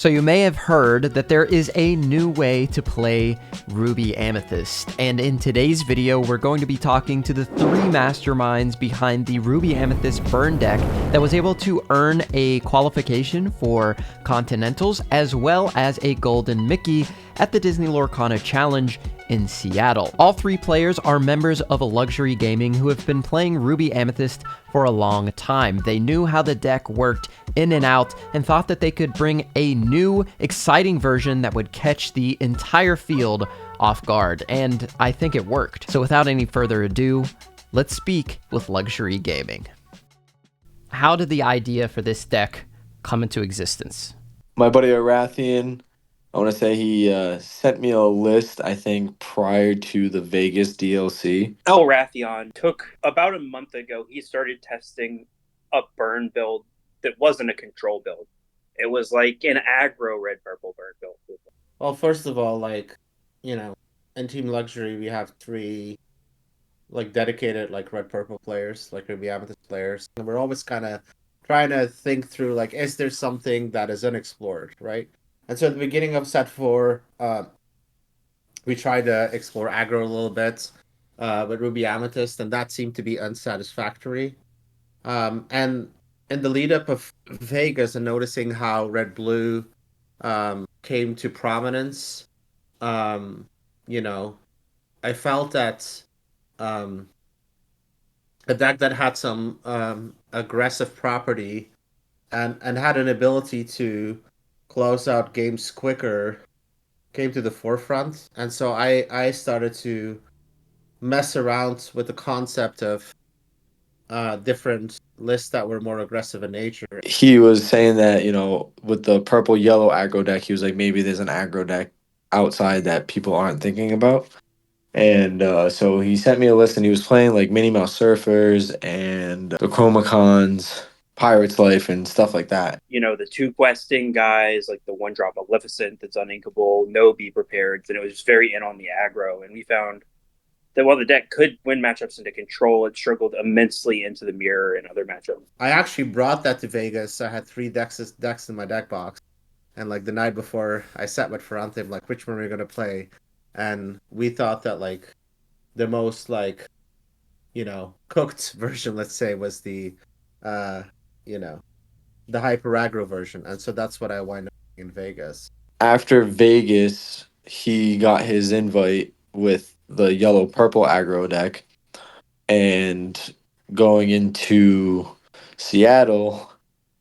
So you may have heard that there is a new way to play Ruby Amethyst, and in today's video we're going to be talking to the three masterminds behind the Ruby Amethyst burn deck that was able to earn a qualification for Continentals as well as a Golden Mickey at the Disney Lorcana Challenge in Seattle. All three players are members of a luxury gaming who have been playing Ruby Amethyst for a long time. They knew how the deck worked in and out and thought that they could bring a new, exciting version that would catch the entire field off guard, and I think it worked. So without any further ado, let's speak with Luxury Gaming. How did the idea for this deck come into existence? My buddy Elrathion, I want to say he sent me a list, I think, prior to the Vegas DLC. Elrathion took about a month ago, he started testing a burn build that wasn't a control build. It was like an aggro red-purple burn build. Well, first of all, in Team Luxury, we have three, dedicated, red-purple players, Ruby Amethyst players. And we're always kind of trying to think through, is there something that is unexplored, right? And so at the beginning of set 4, we tried to explore aggro a little bit with Ruby Amethyst, and that seemed to be unsatisfactory. And in the lead-up of Vegas and noticing how red-blue came to prominence, I felt that a deck that had some aggressive property and had an ability to close out games quicker came to the forefront. And so I started to mess around with the concept of different lists that were more aggressive in nature. He was saying that, with the purple-yellow aggro deck, he was like, maybe there's an aggro deck outside that people aren't thinking about. And so he sent me a list, and he was playing like Minnie Mouse Surfers and the Chromacons, Pirate's Life, and stuff like that. You know, the two questing guys, like the one-drop Maleficent that's uninkable, no Be Prepared, and it was just very in on the aggro. And we found that while the deck could win matchups into control, it struggled immensely into the mirror and other matchups. I actually brought that to Vegas. I had 3 decks in my deck box. And the night before I sat with Ferrante, I'm like, which one are we going to play? And we thought that the most cooked version, let's say, was the hyper aggro version. And so that's what I wind up in Vegas. After Vegas, he got his invite with the yellow-purple aggro deck, and going into Seattle,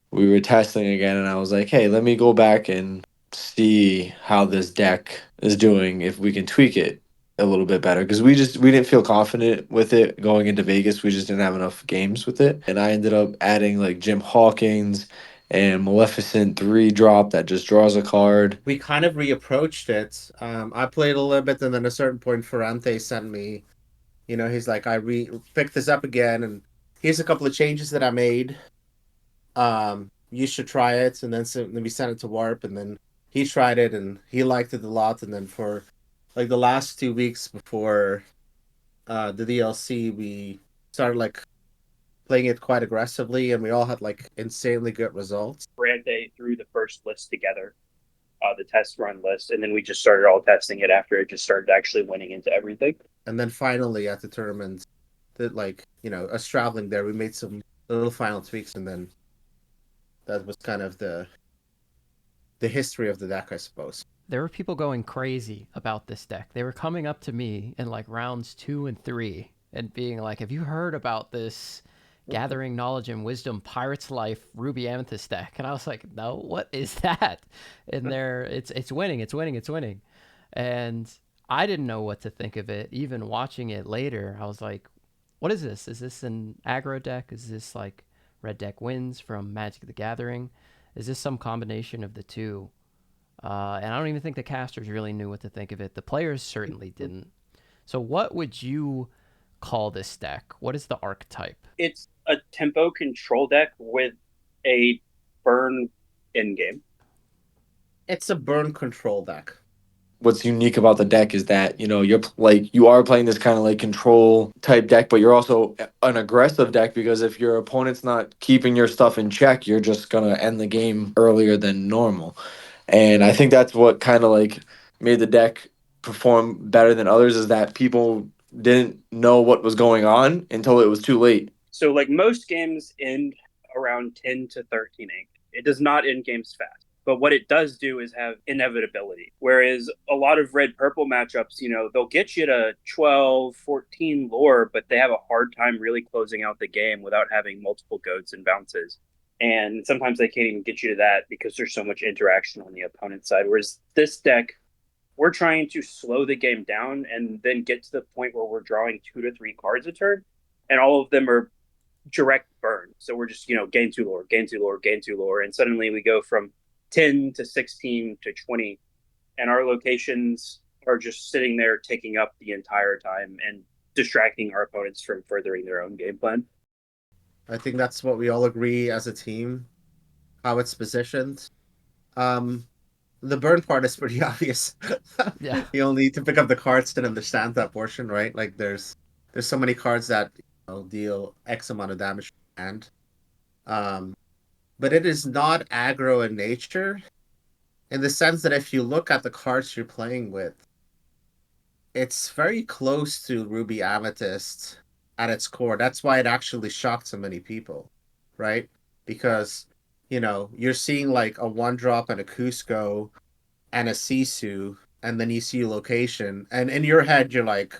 we were testing again, and I was like, hey, let me go back and see how this deck is doing, if we can tweak it a little bit better, because we didn't feel confident with it going into Vegas. We just didn't have enough games with it, and I ended up adding like Jim Hawkins and Maleficent 3-drop that just draws a card. We kind of reapproached it. I played a little bit, and then at a certain point, Ferrante sent me, he's like, I picked this up again, and here's a couple of changes that I made. You should try it. And then we sent it to Warp, and then he tried it, and he liked it a lot. And then for the last 2 weeks before the DLC, we started playing it quite aggressively, and we all had insanely good results. Ferrante threw the first list together, the test run list, and then we just started all testing it after it just started actually winning into everything. And then finally at the tournament, that us traveling there, we made some little final tweaks, and then that was kind of the history of the deck, I suppose. There were people going crazy about this deck. They were coming up to me in rounds 2 and 3 and being like, have you heard about this Gathering Knowledge and Wisdom Pirate's Life Ruby Amethyst deck? And I was like, no, what is that? And it's winning. And I didn't know what to think of it. Even watching it later, I was like, what is this? Is this an aggro deck? Is this Red Deck Wins from Magic the Gathering? Is this some combination of the two? And I don't even think the casters really knew what to think of it. The players certainly didn't. So what would you call this deck? What is the archetype? It's a tempo control deck with a burn in game. It's a burn control deck. What's unique about the deck is that you are playing this kind of control type deck, but you're also an aggressive deck, because if your opponent's not keeping your stuff in check, you're just gonna end the game earlier than normal. And I think that's what kind of like made the deck perform better than others, is that people didn't know what was going on until it was too late. So like most games end around 10 to 13 ink. It does not end games fast. But what it does do is have inevitability. Whereas a lot of red purple matchups, they'll get you to 12, 14 lore, but they have a hard time really closing out the game without having multiple goads and bounces. And sometimes they can't even get you to that because there's so much interaction on the opponent's side. Whereas this deck, we're trying to slow the game down and then get to the point where we're drawing 2 to 3 cards a turn, and all of them are direct burn. So we're just, gain 2 lore, gain 2 lore, gain 2 lore. And suddenly we go from 10 to 16 to 20. And our locations are just sitting there taking up the entire time and distracting our opponents from furthering their own game plan. I think that's what we all agree as a team, how it's positioned. The burn part is pretty obvious. Yeah. You only need to pick up the cards to understand that portion, right? Like there's so many cards that deal X amount of damage to hand. But it is not aggro in nature, in the sense that if you look at the cards you're playing with, it's very close to Ruby Amethyst at its core. That's why it actually shocked so many people, right? Because you're seeing like a 1-drop and a Cusco and a Sisu, and then you see location, and in your head you're like,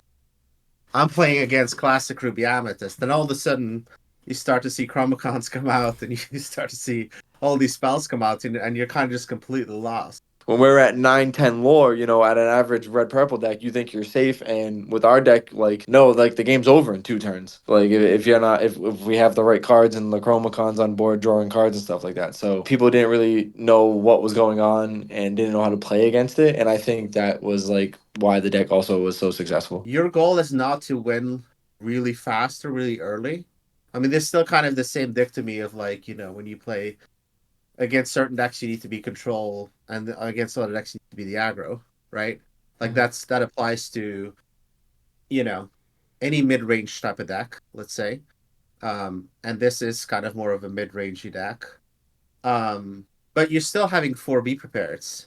I'm playing against classic Ruby Amethyst. Then all of a sudden you start to see Chromacons come out, and you start to see all these spells come out, and you're kind of just completely lost. When we're at 9-10 lore, at an average red purple deck, you think you're safe, and with our deck, like, no, like the game's over in 2 turns. Like if you're not, if we have the right cards and the Chromacons on board drawing cards and stuff like that. So people didn't really know what was going on and didn't know how to play against it, and I think that was like why the deck also was so successful. Your goal is not to win really fast or really early. I mean, there's still kind of the same dichotomy of like, when you play against certain decks, you need to be control, and against other decks, you need to be the aggro, right? Like that applies to, any mid-range type of deck, let's say. And this is kind of more of a mid-rangey deck. But you're still having 4B prepareds.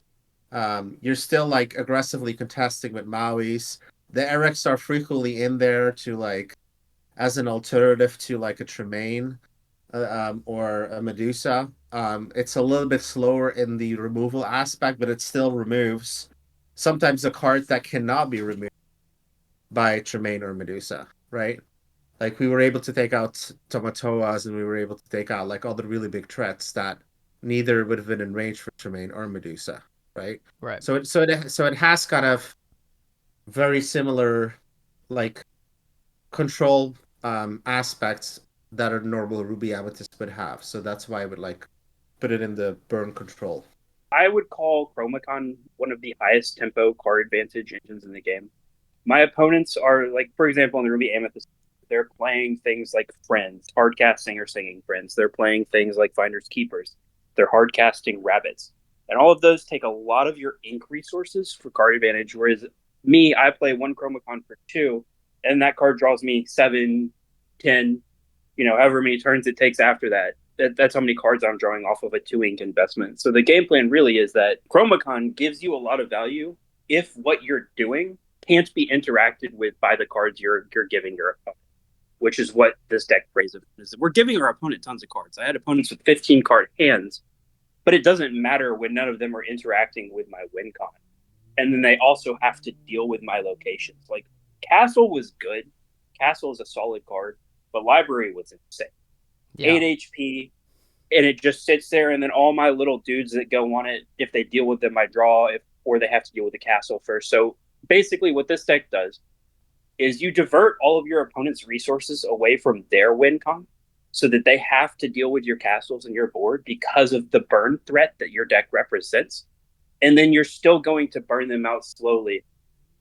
You're still like aggressively contesting with Maui's. The Erics are frequently in there to like as an alternative to like a Tremaine or a Medusa. It's a little bit slower in the removal aspect, but it still removes sometimes a card that cannot be removed by Tremaine or Medusa, right? Like we were able to take out Tomatoas, and we were able to take out like all the really big threats that neither would have been in range for Tremaine or Medusa, right? Right. So it has kind of very similar like control aspects that a normal Ruby Amethyst would have. So that's why I would like put it in the burn control. I would call Chromacon one of the highest tempo card advantage engines in the game. My opponents are like, for example, in the Ruby Amethyst, they're playing things like Friends, hard casting or singing Friends. They're playing things like Finders Keepers. They're hard casting Rabbits. And all of those take a lot of your ink resources for card advantage. Whereas me, I play 1 Chromacon for 2, and that card draws me 7, 10, however many turns it takes after that. That's how many cards I'm drawing off of a 2 ink investment. So the game plan really is that Chromacon gives you a lot of value if what you're doing can't be interacted with by the cards you're giving your opponent, which is what this deck prays of. We're giving our opponent tons of cards. I had opponents with 15 card hands, but it doesn't matter when none of them are interacting with my win con. And then they also have to deal with my locations. Like Castle was good. Castle is a solid card, but Library was insane. Yeah. 8 HP, and it just sits there, and then all my little dudes that go on it, if they deal with them, I draw, or they have to deal with the castle first. So basically what this deck does is you divert all of your opponent's resources away from their win con so that they have to deal with your castles and your board because of the burn threat that your deck represents. And then you're still going to burn them out slowly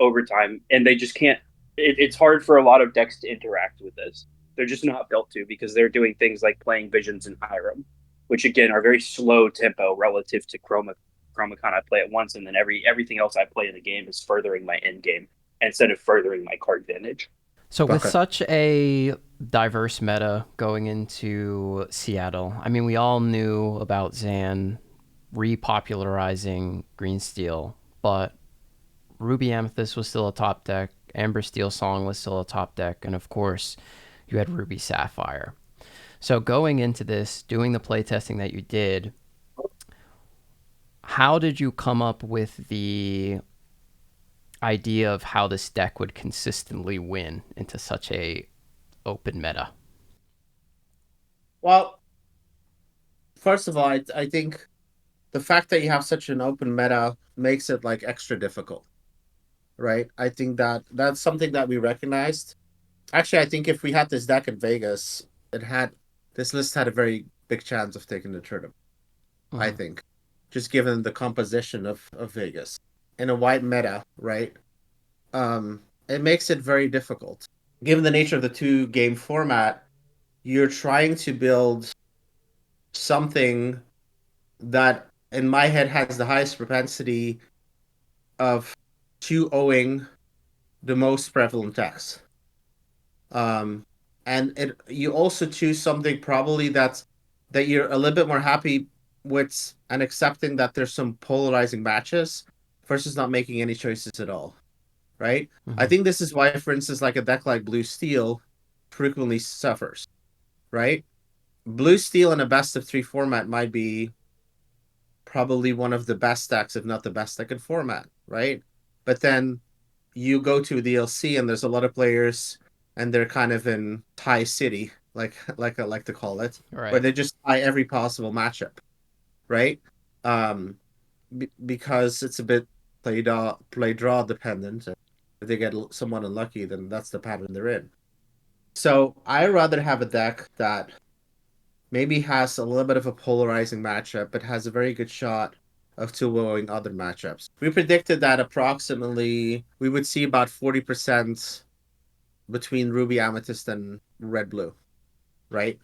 over time. And they just can't, it's hard for a lot of decks to interact with this. They're just not built to, because they're doing things like playing Visions and Hiram, which again are very slow tempo relative to Chromacon. I play it once, and then everything else I play in the game is furthering my end game instead of furthering my card advantage. So with such a diverse meta going into Seattle, I mean, we all knew about Zan repopularizing green steel, but Ruby Amethyst was still a top deck, Amber Steel Song was still a top deck, and of course, you had Ruby Sapphire. So going into this, doing the playtesting that you did, how did you come up with the idea of how this deck would consistently win into such a open meta? Well, first of all, I think the fact that you have such an open meta makes it like extra difficult, right? I think that that's something that we recognized. Actually, I think if we had this deck in Vegas, it had this list had a very big chance of taking the tournament. I think, just given the composition of Vegas in a white meta, right? It makes it very difficult. Given the nature of the two game format, you're trying to build something that, in my head, has the highest propensity of 2-0ing the most prevalent decks. Um, and you also choose something probably that you're a little bit more happy with and accepting that there's some polarizing matches versus not making any choices at all, right? I think this is why, for instance, like a deck like Blue Steel frequently suffers, right? Blue Steel in a best of 3 format might be probably one of the best decks, if not the best deck in format, right? But then you go to a DLC and there's a lot of players and they're kind of in tie city, like I like to call it, where Right. they just tie every possible matchup, right? Um, because it's a bit play draw dependent. If they get someone unlucky, then that's the pattern they're in. So I rather have a deck that maybe has a little bit of a polarizing matchup, but has a very good shot of 2-0ing other matchups. We predicted that approximately we would see about 40% between Ruby Amethyst and Red Blue, right?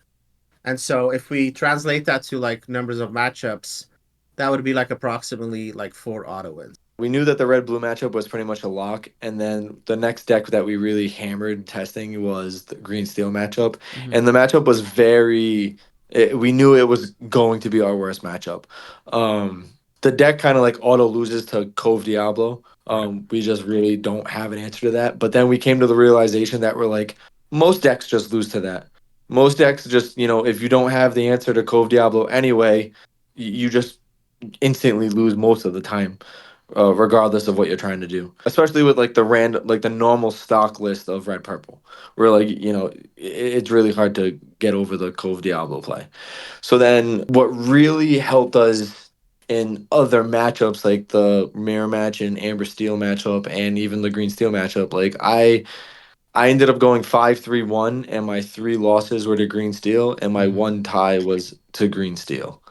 And so if we translate that to like numbers of matchups, that would be like approximately like 4 auto wins. We knew that the red blue matchup was pretty much a lock, and then the next deck that we really hammered testing was the green steel matchup, and the matchup was we knew it was going to be our worst matchup. The deck kind of like auto loses to Cove Diablo. We just really don't have an answer to that. But then we came to the realization that we're like, most decks just lose to that. Most decks just, if you don't have the answer to Cove Diablo anyway, you just instantly lose most of the time, regardless of what you're trying to do. Especially with like the normal stock list of red purple, where like it's really hard to get over the Cove Diablo play. So then, what really helped us in other matchups, like the mirror match and Amber Steel matchup, and even the Green Steel matchup, like I ended up going 5-3-1, and my 3 losses were to Green Steel, and my 1 tie was to Green Steel.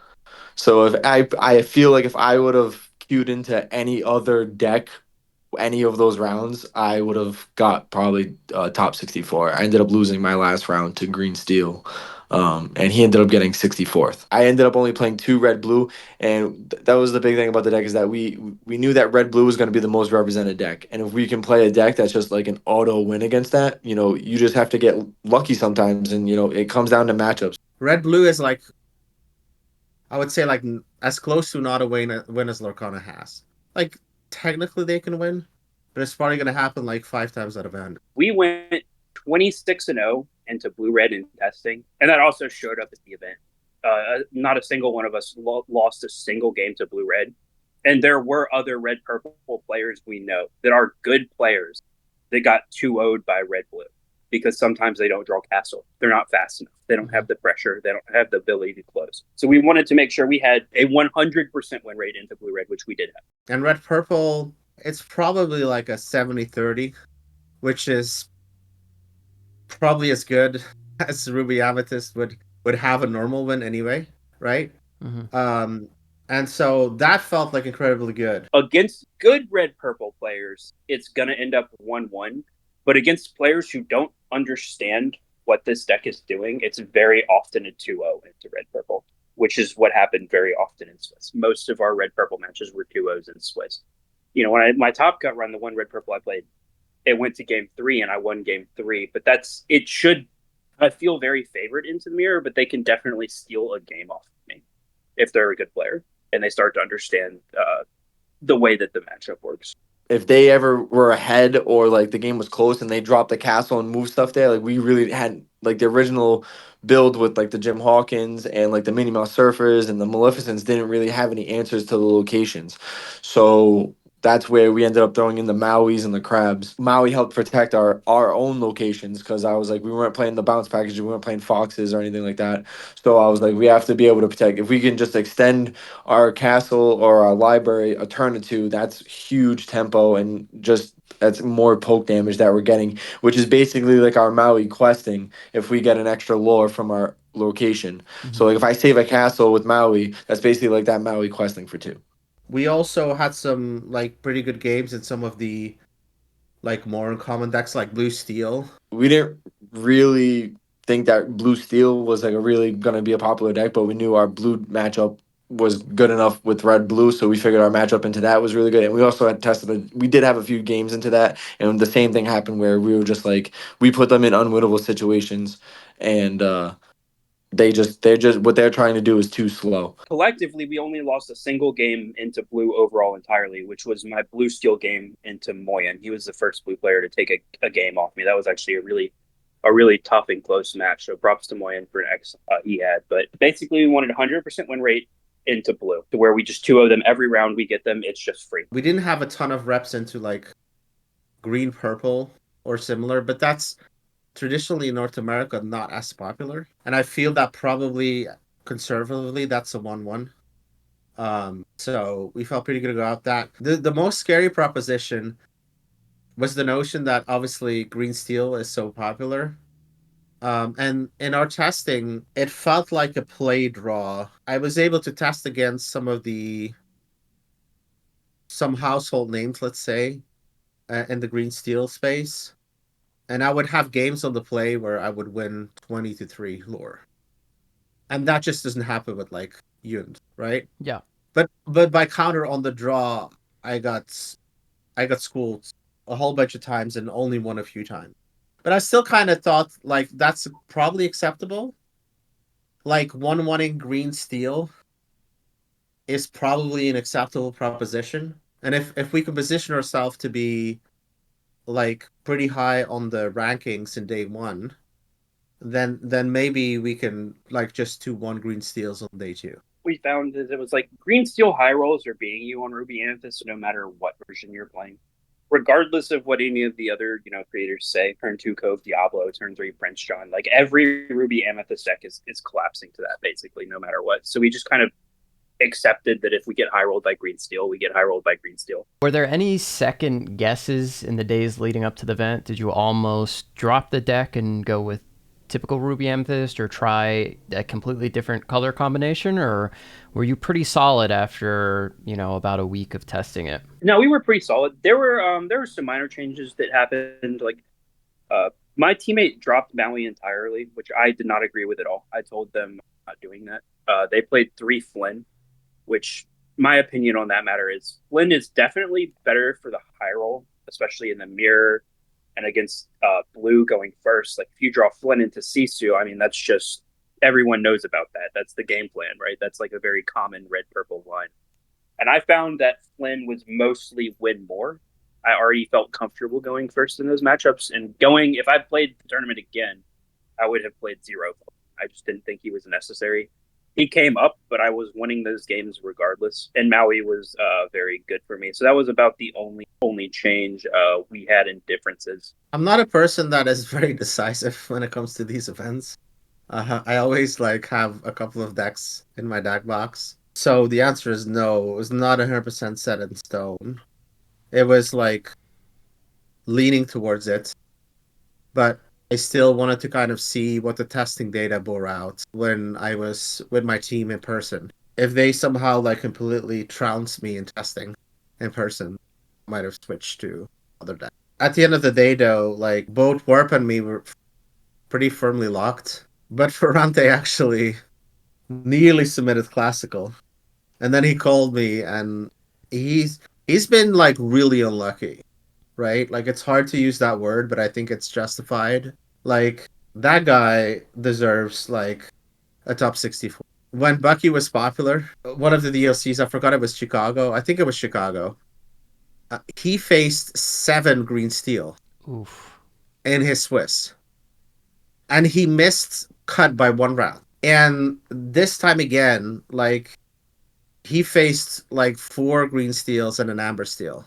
So if I feel like if I would have queued into any other deck, any of those rounds, I would have got probably top 64. I ended up losing my last round to Green Steel, and he ended up getting 64th. I ended up only playing 2 red blue, and that was the big thing about the deck, is that we knew that red blue was going to be the most represented deck, and if we can play a deck that's just like an auto win against that, you just have to get lucky sometimes, and it comes down to matchups. Red Blue is like, I would say, like as close to not a win as Lorcana has. Like technically they can win, but it's probably going to happen like 5 times out of 100. We went 26-0 into blue red in testing, and that also showed up at the event. Not a single one of us lost a single game to blue red, and there were other red purple players we know that are good players that got 2-0'd by red blue, because sometimes they don't draw castle. They're not fast enough. They don't have the pressure. They don't have the ability to close. So we wanted to make sure we had a 100% win rate into blue red, which we did have. And red purple, it's probably like a 70-30, which is probably as good as Ruby Amethyst would have a normal win anyway, right? Um, and so that felt like incredibly good. Against good red purple players, it's going to end up 1-1. But against players who don't understand what this deck is doing, it's very often a 2-0 into red purple, which is what happened very often in Swiss. Most of our red purple matches were 2-0s in Swiss. When my top cut run, the one red purple I played, it went to game 3 and I won game 3. But I feel very favored into the mirror, but they can definitely steal a game off of me if they're a good player. and they start to understand the way that the matchup works. If they ever were ahead or like the game was close and they dropped the castle and moved stuff there, like we really had like the original build with like the Jim Hawkins and like the Minnie Mouse Surfers and the Maleficents didn't really have any answers to the locations. So that's where we ended up throwing in the Mauis and the crabs. Maui helped protect our own locations because I was like, we weren't playing the bounce package, we weren't playing foxes or anything like that. So I was like, we have to be able to protect. If we can just extend our castle or our library a turn or two, that's huge tempo and just that's more poke damage that we're getting, which is basically like our Maui questing if we get an extra lore from our location. So like if I save a castle with Maui, that's basically like that Maui questing for two. We also had some like pretty good games in some of the like more uncommon decks like Blue Steel. We didn't really think that blue steel was like a really gonna be a popular deck, but we knew our blue matchup was good enough with red blue, so we figured our matchup into that was really good. And we also had tested we did have a few games into that, and the same thing happened where we were just like we put them in unwinnable situations, and they're just what they're trying to do is too slow. Collectively, we only lost a single game into blue overall entirely, which was my blue steel game into Moyen. He was the first blue player to take a game off me. That was actually a really tough and close match. So props to Moyen for an X he had. But basically, we wanted 100% win rate into blue, to where we just 2-0 them every round we get them. It's just free. We didn't have a ton of reps into like green purple or similar, but that's traditionally in North America not as popular. And I feel that probably conservatively that's a 1-1. So we felt pretty good about that. The most scary proposition was the notion that obviously green steel is so popular. And in our testing, it felt like a play draw. I was able to test against some household names, let's say, in the green steel space, and I would have games on the play where I would win 20-3 lore, and that just doesn't happen with like Yund, right? Yeah. But by counter on the draw, I got I got schooled a whole bunch of times and only won a few times. But I still kind of thought like that's probably acceptable. Like 1-1 in green steel is probably an acceptable proposition. And if we can position ourselves to be like pretty high on the rankings in day one, then maybe we can like just 2-1 green steals on day two. We found that it was like green steel high rolls are beating you on Ruby Amethyst no matter what version you're playing. Regardless of what any of the other, creators say, turn two Cove Diablo, turn three Prince John, like every Ruby Amethyst deck is collapsing to that basically, no matter what. So we just kind of accepted that if we get high rolled by green steel, we get high rolled by green steel. Were there any second guesses in the days leading up to the event? Did you almost drop the deck and go with typical Ruby Amethyst or try a completely different color combination, or were you pretty solid after, about a week of testing it? No, we were pretty solid. There were some minor changes that happened. Like my teammate dropped Maui entirely, which I did not agree with at all. I told them I'm not doing that. They played 3 Flynn, which my opinion on that matter is Flynn is definitely better for the high roll, especially in the mirror and against blue going first. Like if you draw Flynn into Sisu, I mean, that's just everyone knows about that. That's the game plan, right? That's like a very common red purple line. And I found that Flynn was mostly win more. I already felt comfortable going first in those matchups, and going if I played the tournament again, I would have played 0. I just didn't think he was necessary. He came up, but I was winning those games regardless. And Maui was very good for me. So that was about the only change we had in differences. I'm not a person that is very decisive when it comes to these events. I always like have a couple of decks in my deck box. So the answer is no. It was not 100% set in stone. It was like leaning towards it, but I still wanted to kind of see what the testing data bore out when I was with my team in person. If they somehow like completely trounced me in testing in person, I might have switched to other decks. At the end of the day, though, like both Warp and me were pretty firmly locked. But Ferrante actually nearly submitted classical, and then he called me, and he's been like really unlucky, right? Like it's hard to use that word, but I think it's justified. Like that guy deserves like a top 64. when Bucky was popular, one of the DLCs, I forgot it was Chicago. I think it was Chicago. He faced 7 green steel Oof. in his Swiss, and he missed cut by 1 round. And this time again, like he faced like 4 green steels and an amber steel,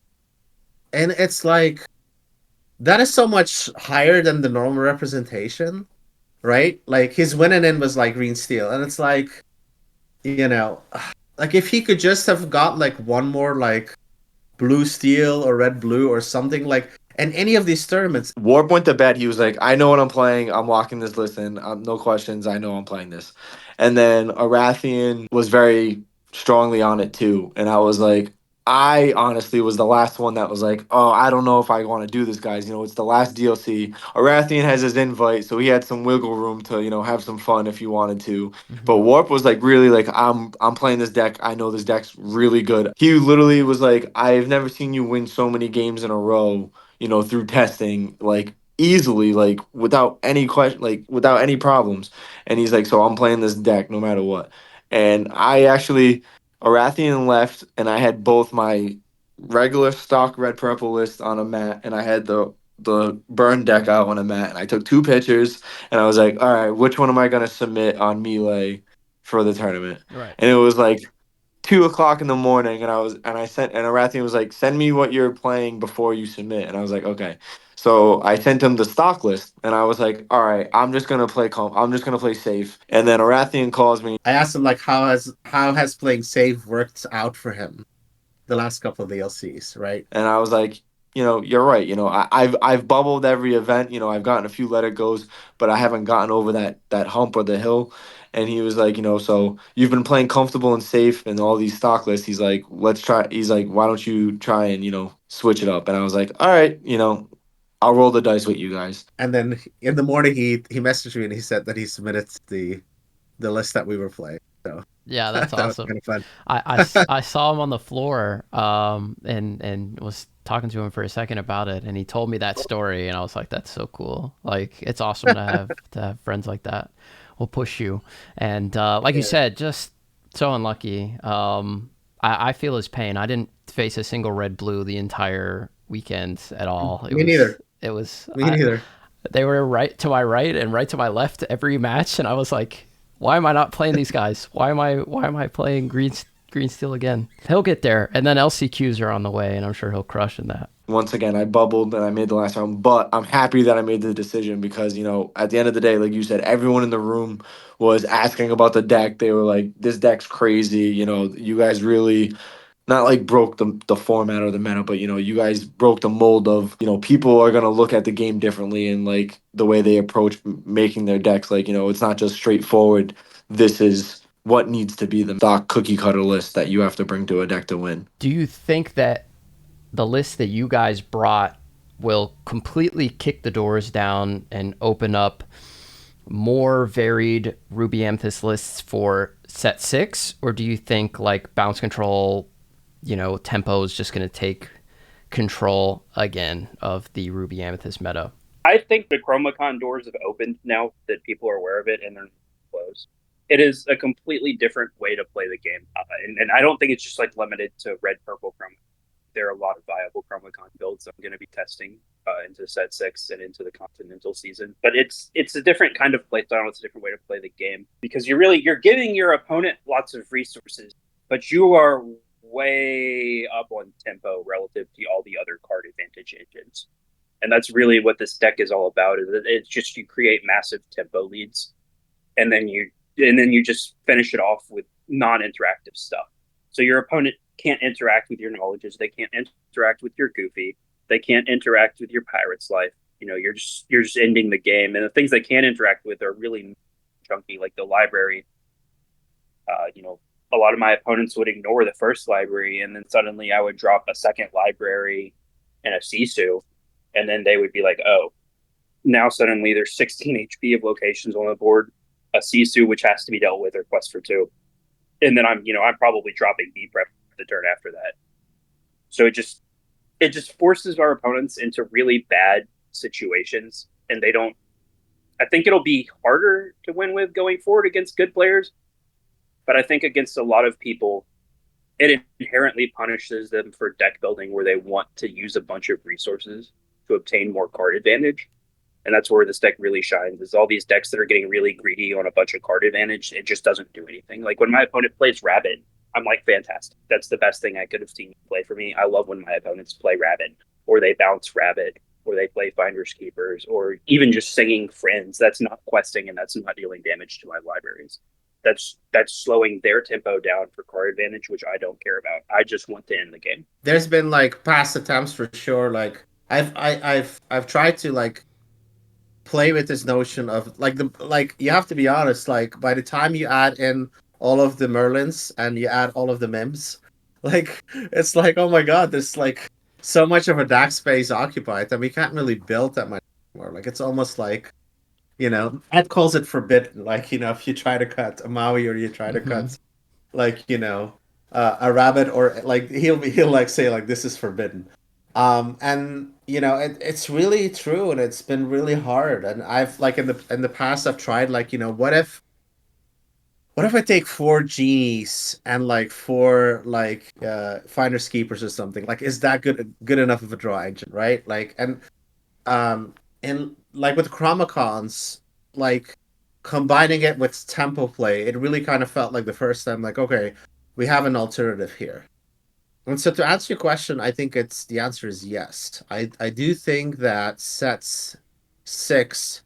and it's like that is so much higher than the normal representation, right? Like his winning in was like green steel, and it's like, you know, like if he could just have got like one more like blue steel or red blue or something like in any of these tournaments. Warp went to bed. He was like, I know what I'm playing. I'm locking this list in. No questions. I know I'm playing this. And then Elrathion was very strongly on it too. And I was like, I honestly was the last one that was like, oh, I don't know if I want to do this, guys. You know, it's the last DLC. Elrathion has his invite, so he had some wiggle room to, you know, have some fun if he wanted to. But Warp was like really like, I'm playing this deck. I know this deck's really good. He literally was like, I've never seen you win so many games in a row, you know, through testing, like easily, like without any question, like without any problems. And he's like, so I'm playing this deck no matter what. And I actually, Arathian left, and I had both my regular stock red purple list on a mat, and I had the burn deck out on a mat, and I took 2 pictures, and I was like, all right, which one am I gonna submit on Melee for the tournament? Right. And it was like 2 o'clock in the morning, and I sent, and Arathian was like, send me what you're playing before you submit. And I was like, okay. So I sent him the stock list, and I was like, all right, I'm just gonna play safe. And then Arathian calls me, I asked him like how has playing safe worked out for him the last couple of DLCs, right? and I was like, you know, you're right. You know, I've bubbled every event. You know, I've gotten a few let it goes, but I haven't gotten over that hump or the hill. And he was like, you know, so you've been playing comfortable and safe and all these stock lists. He's like, let's try. He's like, why don't you try and, you know, switch it up? And I was like, all right, you know, I'll roll the dice with you guys. And then in the morning he messaged me and he said that he submitted the list that we were playing. So Yeah, that's that was awesome. kind of fun. I saw him on the floor, and was talking to him for a second about it, and he told me that story, and I was like, that's so cool. Like, it's awesome to have friends like that will push you. And like you said, just so unlucky. I feel his pain. I didn't face a single red blue the entire weekend at all. Me neither. It was Me neither. they were right to my right and right to my left every match, and I was like, why am I not playing these guys? Why am I playing green steel again? He'll get there, and then LCQs are on the way, and I'm sure he'll crush in that. Once again, I bubbled and I made the last round, but I'm happy that I made the decision because, you know, at the end of the day, like you said, everyone in the room was asking about the deck. They were like, this deck's crazy. You know, you guys really not like broke the format or the meta, but, you know, you guys broke the mold of, you know, people are going to look at the game differently and like the way they approach making their decks. Like, you know, it's not just straightforward. This is what needs to be the stock cookie cutter list that you have to bring to a deck to win. Do you think that the list that you guys brought will completely kick the doors down and open up more varied Ruby Amethyst lists for set 6? Or do you think like bounce control, tempo is just going to take control again of the Ruby Amethyst meta? I think the ChromaCon doors have opened now that people are aware of it, and they're closed. It is a completely different way to play the game, and I don't think it's just like limited to red purple chroma. There are a lot of viable ChromaCon builds I'm going to be testing into set 6 and into the continental season. But it's a different kind of play style. It's a different way to play the game because you're giving your opponent lots of resources, but you are way up on tempo relative to all the other card advantage engines. And that's really what this deck is all about. Is it's just you create massive tempo leads, and then you just finish it off with non-interactive stuff. So your opponent can't interact with your knowledges. They can't interact with your goofy. They can't interact with your pirate's life. You're just ending the game. And the things they can't interact with are really chunky, like the library. A lot of my opponents would ignore the first library, and then suddenly I would drop a second library and a Sisu, and then they would be like, "Oh, now suddenly there's 16 HP of locations on the board, a Sisu which has to be dealt with, or Quest for 2." And then I'm probably dropping B prep the turn after that. So it just forces our opponents into really bad situations, and I think it'll be harder to win with going forward against good players, But I think against a lot of people, it inherently punishes them for deck building where they want to use a bunch of resources to obtain more card advantage. And that's where this deck really shines. Is all these decks that are getting really greedy on a bunch of card advantage, it just doesn't do anything. Like when my opponent plays Rabbit, I'm like, fantastic. That's the best thing I could have seen play for me. I love when my opponents play Rabbit, or they bounce Rabbit, or they play Finders Keepers, or even just singing Friends. That's not questing and that's not dealing damage to my libraries. That's slowing their tempo down for card advantage, which I don't care about. I just want to end the game. There's been like past attempts for sure. Like I've tried to like play with this notion of like the like you have to be honest, like by the time you add in all of the Merlins and you add all of the Mims, like it's like, oh my god, there's like so much of a deck space occupied that we can't really build that much more. Like it's almost like, Ed calls it forbidden. Like, if you try to cut a Maui or you try to Mm-hmm. cut like, a rabbit, or like he'll like say like this is forbidden. And it's really true, and it's been really hard. And I've like in the past I've tried like, what if I take four genies and like four like finders keepers or something? Like, is that good enough of a draw engine, right? Like, um and like with Chromacons, like combining it with tempo play, it really kind of felt like the first time like, okay, we have an alternative here. And so to answer your question, I think it's the answer is yes. I do think that sets six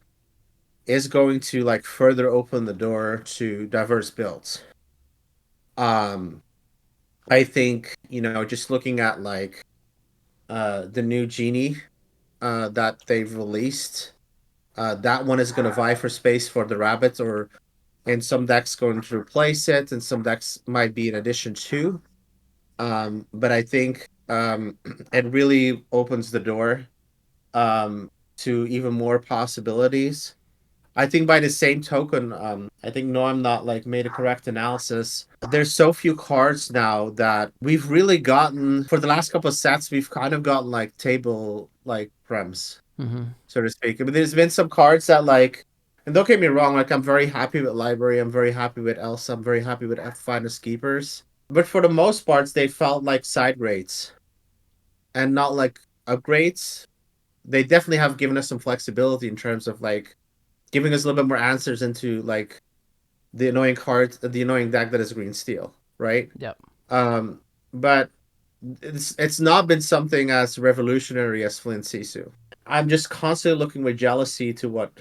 is going to like further open the door to diverse builds. Um I think, just looking at like the new genie that they've released, that one is gonna vie for space for the rabbit, or in some decks going to replace it, and some decks might be in addition to. But I think it really opens the door to even more possibilities. I think by the same token, I think Noam not like made a correct analysis. There's so few cards now that we've really gotten for the last couple of sets. We've kind of gotten like table like prems, Mm-hmm. so to speak. But there's been some cards that like, and don't get me wrong, like I'm very happy with Library. I'm very happy with Elsa. I'm very happy with Finest Keepers. But for the most parts, they felt like side grades and not like upgrades. They definitely have given us some flexibility in terms of like giving us a little bit more answers into like the annoying card, the annoying deck that is green steel, right? Yep. Um, but it's not been something as revolutionary as Flint Sisu. I'm just constantly looking with jealousy to what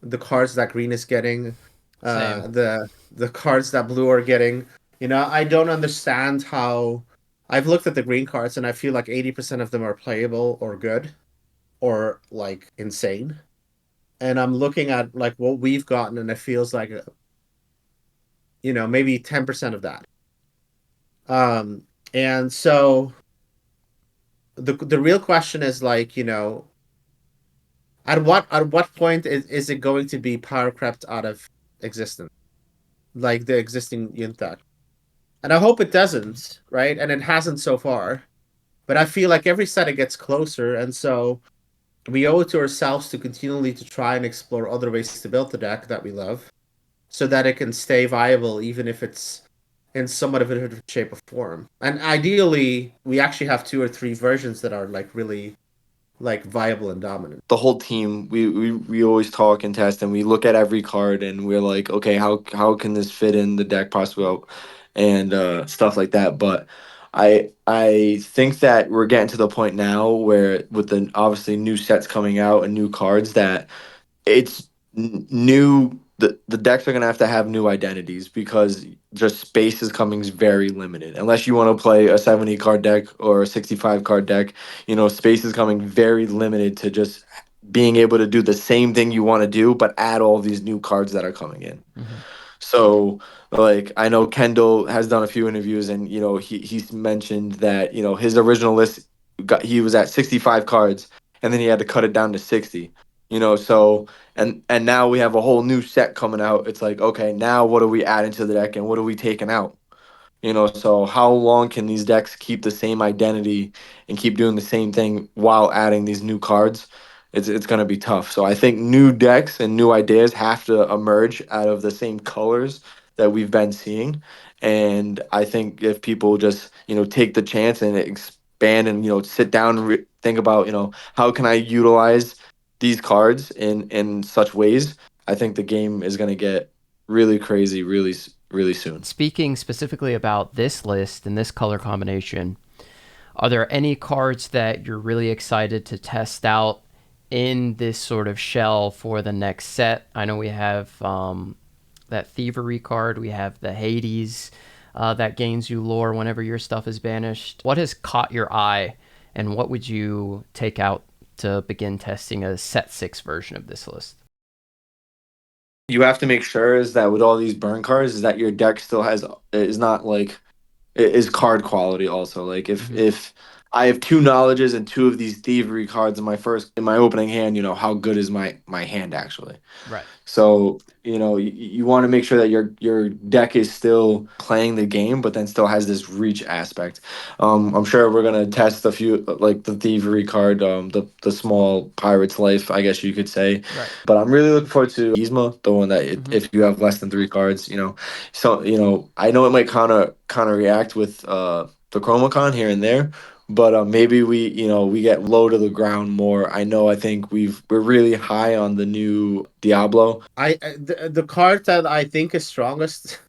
the cards that green is getting, Same. the cards that blue are getting. I don't understand how. I've looked at the green cards and I feel like 80% of them are playable or good or like insane. And I'm looking at like what we've gotten and it feels like maybe 10% of that. Um and so the real question is like, at what point is it going to be power crept out of existence? Like the existing Yuntag. And I hope it doesn't, right? And it hasn't so far. But I feel like every set it gets closer, and so we owe it to ourselves to continually to try and explore other ways to build the deck that we love, so that it can stay viable, even if it's in somewhat of a different shape or form. And ideally, we actually have two or three versions that are like really like viable and dominant. The whole team, we always talk and test, and we look at every card, and we're like, okay, how can this fit in the deck possibly, and stuff like that. But I think that we're getting to the point now where with the obviously new sets coming out and new cards that it's new. The decks are gonna have to have new identities because just space is coming very limited. Unless you want to play a 70 card deck or a 65 card deck, space is coming very limited to just being able to do the same thing you want to do, but add all these new cards that are coming in. Mm-hmm. So, like, I know Kendall has done a few interviews, and he's mentioned that his original list he was at 65 cards, and then he had to cut it down to 60. So and now we have a whole new set coming out. It's like, okay, now what are we adding to the deck, and what are we taking out? So how long can these decks keep the same identity and keep doing the same thing while adding these new cards? It's gonna be tough. So I think new decks and new ideas have to emerge out of the same colors that we've been seeing. And I think if people just, take the chance and expand and, sit down and think about, how can I utilize these cards in such ways, I think the game is going to get really crazy really soon. Speaking specifically about this list and this color combination, are there any cards that you're really excited to test out in this sort of shell for the next set? I know we have that Thievery card. We have the Hades that gains you lore whenever your stuff is banished. What has caught your eye, and what would you take out to begin testing a set 6 version of this list? You have to make sure is that with all these burn cards is that your deck still is not like is card quality also. Like if I have two knowledges and two of these thievery cards in my opening hand, how good is my hand actually? Right. So, you want to make sure that your deck is still playing the game, but then still has this reach aspect. I'm sure we're gonna test a few, like the thievery card, the small pirate's life, I guess you could say. Right. But I'm really looking forward to Yzma, the one that if you have less than 3 cards, So, I know it might counter react with the Chromacon here and there, but maybe we get low to the ground more. I think we're really high on the new Diablo. The card that I think is strongest,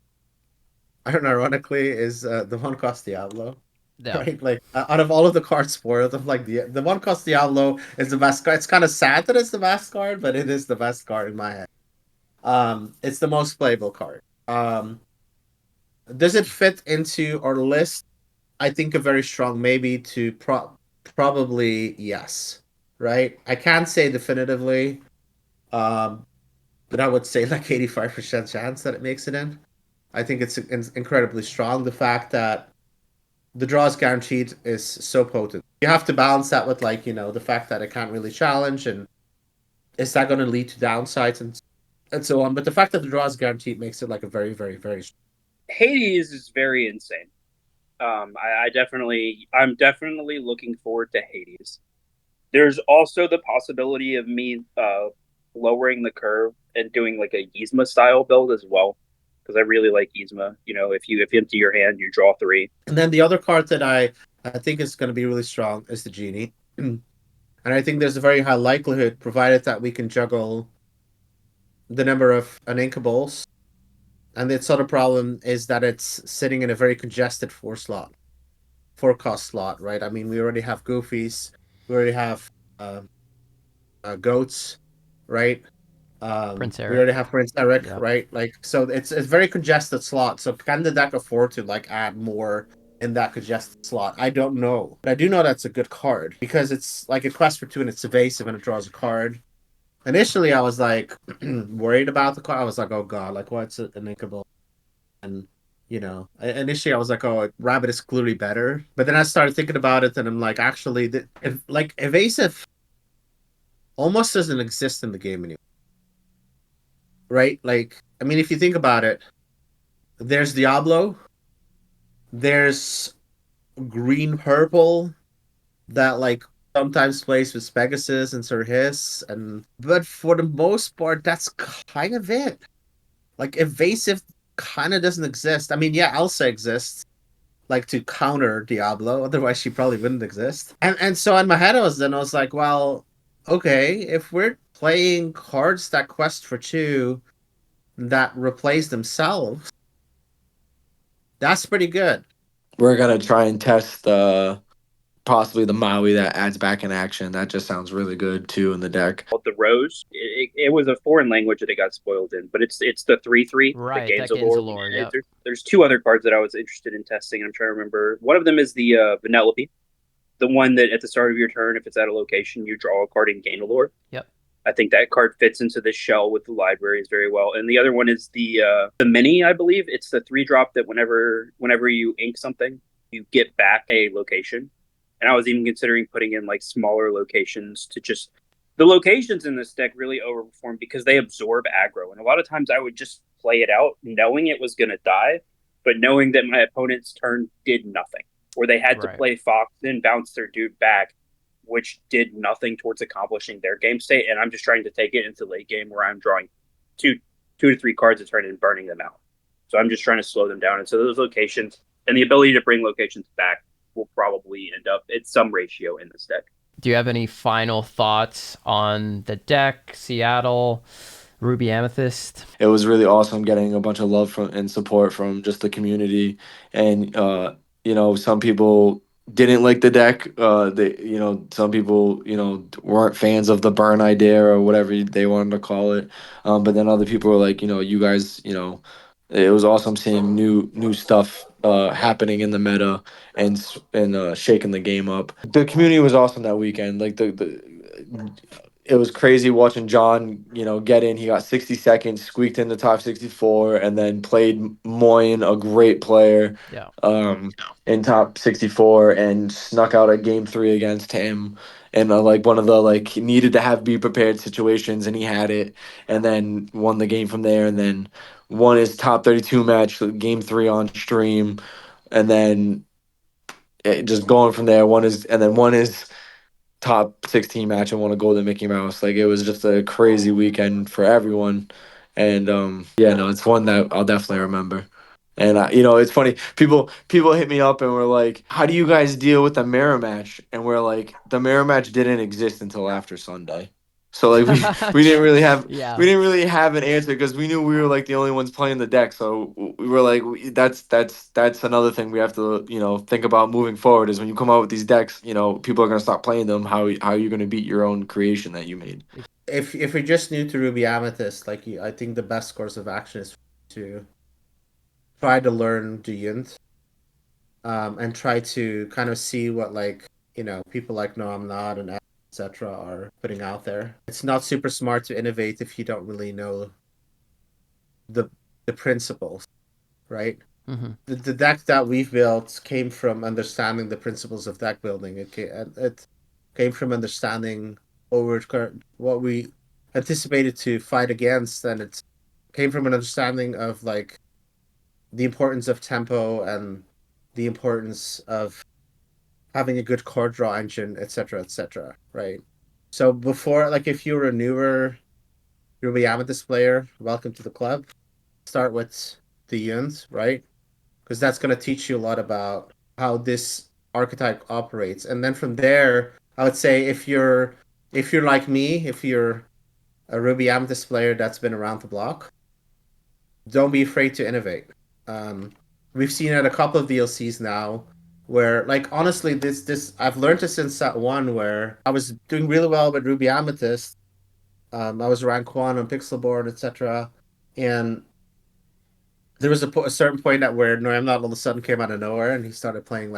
I don't know, ironically, is the one cost Diablo. Yeah. Right, like out of all of the cards spoiled, of like the one cost Diablo is the best card. It's kind of sad that it's the best card, but it is the best card in my head. It's the most playable card. Does it fit into our list? I think a very strong maybe to probably yes. Right, I can't say definitively, um, but I would say like 85% chance that it makes it in. I think it's incredibly strong. The fact that the draws guaranteed is so potent. You have to balance that with like, the fact that it can't really challenge, and is that going to lead to downsides and so on. But the fact that the draws guaranteed makes it like a very, very, very Hades is very insane. I'm definitely looking forward to Hades. There's also the possibility of me lowering the curve and doing like a Yzma style build as well, because I really like Yzma. If you empty your hand, you draw 3. And then the other card that I think is going to be really strong is the genie. And I think there's a very high likelihood, provided that we can juggle the number of uninkables. And the other problem is that it's sitting in a very congested 4-cost slot, right? I mean, we already have Goofies, we already have uh, Goats, right? Prince We Eric. already have Prince Eric, Yep. right? Like, so it's very congested slot. So can the deck afford to like add more in that congested slot? I don't know, but I do know that's a good card because it's like a quest for 2 and it's evasive and it draws a card. Initially, I was like worried about the card. I was like, oh god, like what's an inkable? And initially I was like, oh, Rabbit is clearly better. But then I started thinking about it, and I'm like, actually, like evasive almost doesn't exist in the game anymore, right? Like, I mean, if you think about it, there's Diablo, there's green purple that like sometimes plays with Pegasus and Sir Hiss, and but for the most part, that's kind of it. Like evasive kind of doesn't exist. I mean, yeah, Elsa exists, like to counter Diablo. Otherwise, she probably wouldn't exist. And so in my head, I was like, well, okay, if we're playing cards that quest for 2 that replace themselves, that's pretty good. We're gonna try and test possibly the Maui that adds back in action. That just sounds really good too in the deck. Called the Rose. It was a foreign language that it got spoiled in, but it's the 3/3 that Right. gains That a gains a lore. lore. Yep. There's 2 other cards that I was interested in testing. I'm trying to remember. One of them is the Vanellope, the one that at the start of your turn, if it's at a location, you draw a card and gain a lore. Yep. I think that card fits into this shell with the libraries very well. And the other one is the mini, I believe. It's the 3-drop that whenever you ink something, you get back a location. And I was even considering putting in like smaller locations to just the locations in this deck really overperform because they absorb aggro. And a lot of times I would just play it out knowing it was gonna die, but knowing that my opponent's turn did nothing. Or they had to Right. play Fox, then bounce their dude back, which did nothing towards accomplishing their game state. And I'm just trying to take it into late game where I'm drawing two to 3 cards a turn and burning them out. So I'm just trying to slow them down. And so those locations and the ability to bring locations back will probably end up at some ratio in this deck. Do you have any final thoughts on the deck, Seattle, Ruby Amethyst? It was really awesome getting a bunch of love from and support from just the community. And some people didn't like the deck. Some people weren't fans of the burn idea or whatever they wanted to call it. But then other people were like, you guys, it was awesome seeing new stuff happening in the meta and shaking the game up. The community was awesome that weekend. Like the it was crazy watching John, get in. He got 60 seconds, squeaked in the top 64, and then played Moyen, a great player, Yeah. in top 64, and snuck out a game 3 against him. And like one of the he needed to have be prepared situations, and he had it, and then won the game from there, and then won his top 32 match, game 3 on stream, and then just going from there, won his top 16 match and won a golden Mickey Mouse. Like, it was just a crazy weekend for everyone. And yeah, no, it's one that I'll definitely remember. And it's funny. People hit me up and were like, "How do you guys deal with the mirror match?" And we're like, "The mirror match didn't exist until after Sunday." So like we didn't really have Yeah. we didn't really have an answer because we knew we were like the only ones playing the deck. So we were like, that's another thing we have to think about moving forward is when you come out with these decks, people are gonna stop playing them. How are you gonna beat your own creation that you made? If you're just new to Ruby Amethyst, I think the best course of action is to try to learn Duent, and try to kind of see what people like No I'm Not and etc. are putting out there. It's not super smart to innovate if you don't really know the the principles, right? Mm-hmm. The deck that we've built came from understanding the principles of deck building. It came from understanding what we anticipated to fight against, and it came from an understanding of the importance of tempo and the importance of having a good card draw engine, etc., etc. Right. So before, if you're a newer Ruby Amethyst player, welcome to the club. Start with the Yuns, right? Because that's going to teach you a lot about how this archetype operates. And then from there, I would say if you're like me, if you're a Ruby Amethyst player that's been around the block, don't be afraid to innovate. Um, we've seen it a couple of VLCs now where honestly this I've learned it since set one where I was doing really well with Ruby Amethyst. I was rank one on Pixelboard, etc. And there was a certain point at where Noam all of a sudden came out of nowhere and he started playing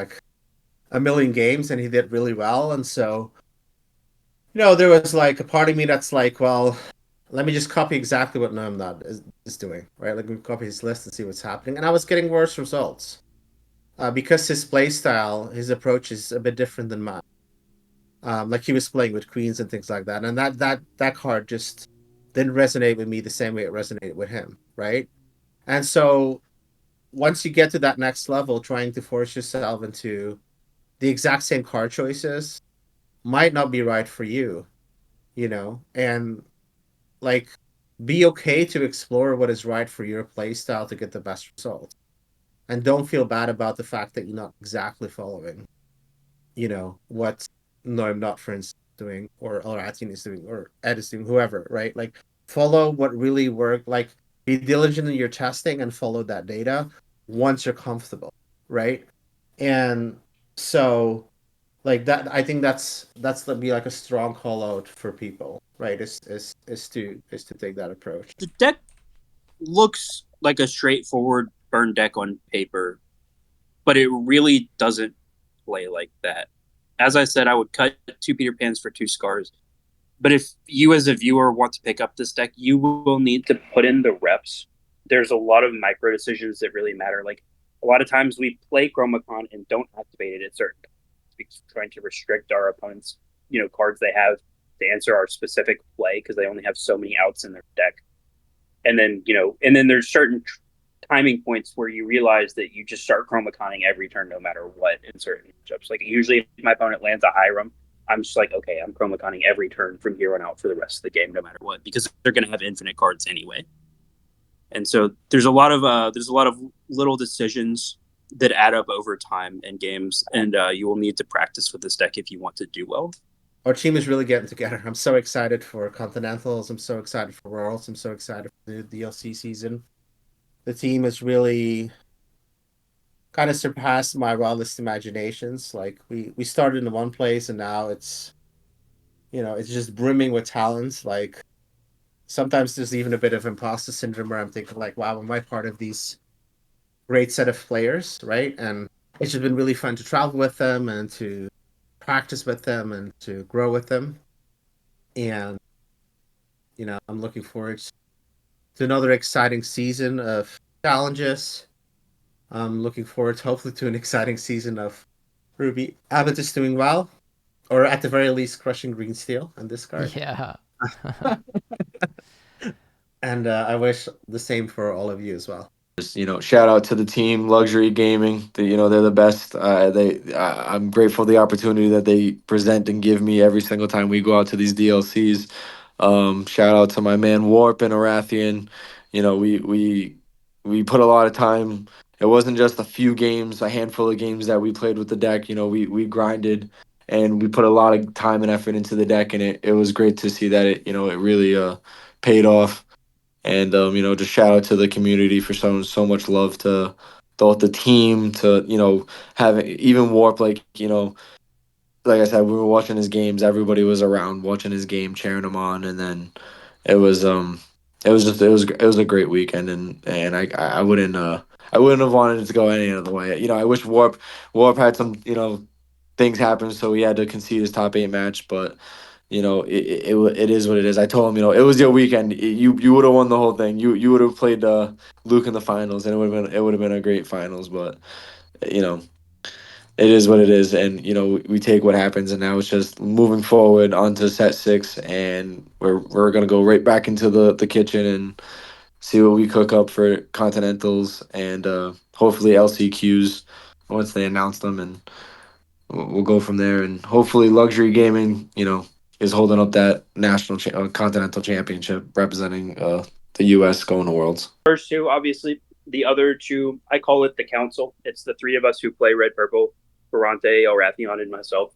a million games and he did really well. And so, there was a part of me that's like, well, let me just copy exactly what Noam is doing, right? Let me copy his list and see what's happening. And I was getting worse results because his play style, his approach is a bit different than mine. He was playing with queens and things like that. And that card just didn't resonate with me the same way it resonated with him, right? And so once you get to that next level, trying to force yourself into the exact same card choices might not be right for you, and like be okay to explore what is right for your play style to get the best results. And don't feel bad about the fact that you're not exactly following, what No I'm Not, for instance, doing, or Elrathion is doing, or Ed is doing, whoever, right? Follow what really worked. Be diligent in your testing and follow that data once you're comfortable, right? And so, that, I think that's be a strong call out for people, right? Is to take that approach. The deck looks like a straightforward burn deck on paper, but it really doesn't play like that. As I said, I would cut 2 Peter Pans for 2 scars. But if you as a viewer want to pick up this deck, you will need to put in the reps. There's a lot of micro decisions that really matter. A lot of times we play Chromacon and don't activate it at certain times because we're trying to restrict our opponents, cards they have to answer our specific play because they only have so many outs in their deck. And then there's certain timing points where you realize that you just start chromaconning every turn no matter what in certain matchups. Usually if my opponent lands a Hiram, I'm just like, okay, I'm chromaconning every turn from here on out for the rest of the game no matter what, because they're going to have infinite cards anyway. And so there's a lot of little decisions that add up over time in games, and you will need to practice with this deck if you want to do well. Our team is really getting together. I'm so excited for Continentals. I'm so excited for Worlds. I'm so excited for the DLC season. The team has really kind of surpassed my wildest imaginations. Like we started in one place and now it's just brimming with talent. Like sometimes there's even a bit of imposter syndrome where I'm thinking like, wow, am I part of these great set of players, right? And it's just been really fun to travel with them and to practice with them and to grow with them. And I'm looking forward to another exciting season of challenges. I'm looking forward, hopefully, to an exciting season of Ruby Amethyst doing well, or at the very least, crushing Green Steel on this card. Yeah. And I wish the same for all of you as well. Just, shout out to the team, Luxury Gaming. They're the best. I'm grateful for the opportunity that they present and give me every single time we go out to these DLCs. Shout out to my man Warp and Elrathion. We put a lot of time. It wasn't just a few games, a handful of games that we played with the deck. We grinded and we put a lot of time and effort into the deck, and it was great to see that it really paid off. And just shout out to the community for showing so much love to the team, to having even Warp, like I said, we were watching his games. Everybody was around watching his game, cheering him on, and then it was it was a great weekend, and I wouldn't have wanted it to go any other way. I wish Warp had some things happen, so he had to concede his top 8 match, but it is what it is. I told him, it was your weekend. You would have won the whole thing. You would have played Luke in the finals, and it would have been a great finals. But you know, it is what it is, and we take what happens, and now it's just moving forward onto set 6, and we're gonna go right back into the kitchen and see what we cook up for Continentals and hopefully LCQs once they announce them, and we'll go from there. And hopefully Luxury Gaming is holding up that continental championship, representing the US going to Worlds. First two, obviously, the other two, I call it the council. It's the three of us who play red purple: Ferrante, Elrathion, and myself.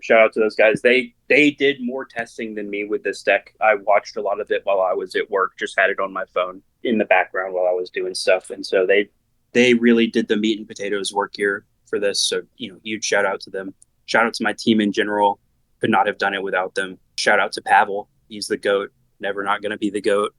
Shout out to those guys. They did more testing than me with this deck. I watched a lot of it while I was at work, just had it on my phone in the background while I was doing stuff. And so they really did the meat and potatoes work here for this. So, huge shout out to them. Shout out to my team in general. Could not have done it without them. Shout out to Pavel. He's the GOAT. Never not going to be the GOAT.